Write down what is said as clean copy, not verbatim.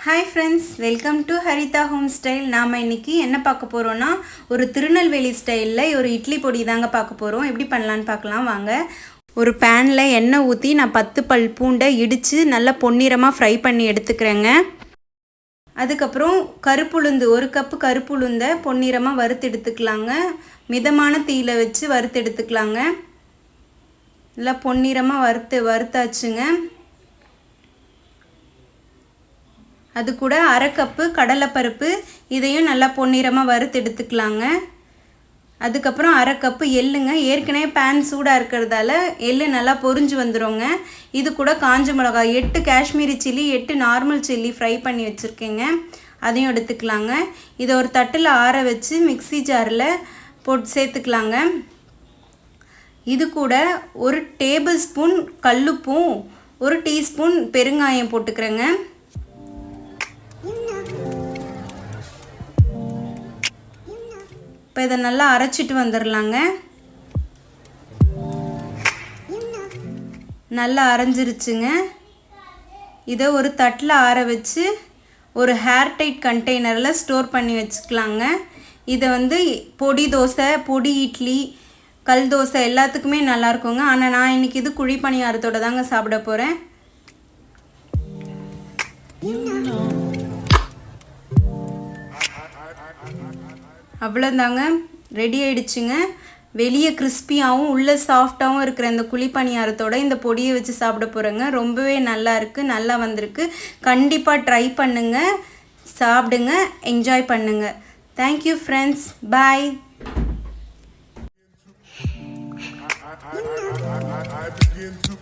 Hi friends, welcome to Haritha Home Style. நாம இன்னைக்கு என்ன பார்க்க போறோம்னா ஒரு திருநெல்வேலி ஸ்டைல்ல ஒரு இட்லி பொடி தாங்க பார்க்க போறோம். எப்படி பண்ணலாம்னு பார்க்கலாம் வாங்க. ஒரு panல எண்ணெய் ஊத்தி நான் 10 பல் பூண்டை இடிச்சு நல்ல பொன்னிறமா ஃப்ரை பண்ணி எடுத்துக்கறேங்க. அதுக்கு அப்புறம் கருப்புளுந்து 1 கப் கருப்புளுந்தை பொன்னிறமா வறுத்து எடுத்துக்கலாங்க. மிதமான தீயில வச்சு வறுத்து எடுத்துக்கலாங்க. நல்லா பொன்னிறமா வறுத்தாச்சுங்க. அது கூட 1/2 கப் கடலைப்பருப்பு இதையும் நல்லா பொன்னிறமா வறுத்து எடுத்துக்கலாங்க. அதுக்கு அப்புறம் 1/2 கப் எள்ளுங்க. ஏற்கனவே pan சூடா இருக்கிறதால எள்ளு நல்லா பொரிஞ்சு வந்துருங்க. இது கூட காஞ்ச மிளகாய் 8 Kashmiri chilli 8 normal chilli fry பண்ணி வச்சிருக்கேங்க. அதையும் எடுத்துக்கலாங்க. இத ஒரு தட்டுல ஆற வச்சு மிக்ஸி ஜார்ல போட்டு சேர்த்துக்கலாங்க. இது கூட 1 டேபிள் ஸ்பூன் கல்லுப்பும் 1 டீஸ்பூன் பெருங்காயம் போட்டுக்கறேங்க. இப்போ இதை நல்லா அரைச்சிட்டு வந்துடலாங்க. நல்லா அரைஞ்சிருச்சுங்க. இதை ஒரு தட்டில் ஆற வச்சு ஒரு ஹேர் டைட் கண்டெய்னரில் ஸ்டோர் பண்ணி வச்சுக்கலாங்க. இதை பொடி தோசை, பொடி இட்லி, கல் தோசை எல்லாத்துக்குமே நல்லா இருக்குங்க. ஆனால் நான் இன்னைக்கு இது குழி பணியாரத்தோட தாங்க சாப்பிட போகிறேன். அவ்வளோதாங்க, ரெடி ஆயிடுச்சுங்க. வெளியே கிறிஸ்பியாகவும் உள்ள சாஃப்டாகவும் இருக்கிற இந்த குழி பணியாரத்தோட இந்த பொடியை வச்சு சாப்பிட போகிறேங்க. ரொம்பவே நல்லா இருக்குது, நல்லா வந்திருக்கு. கண்டிப்பாக ட்ரை பண்ணுங்கள், சாப்பிடுங்க, என்ஜாய் பண்ணுங்கள். Thank you friends, bye. I begin to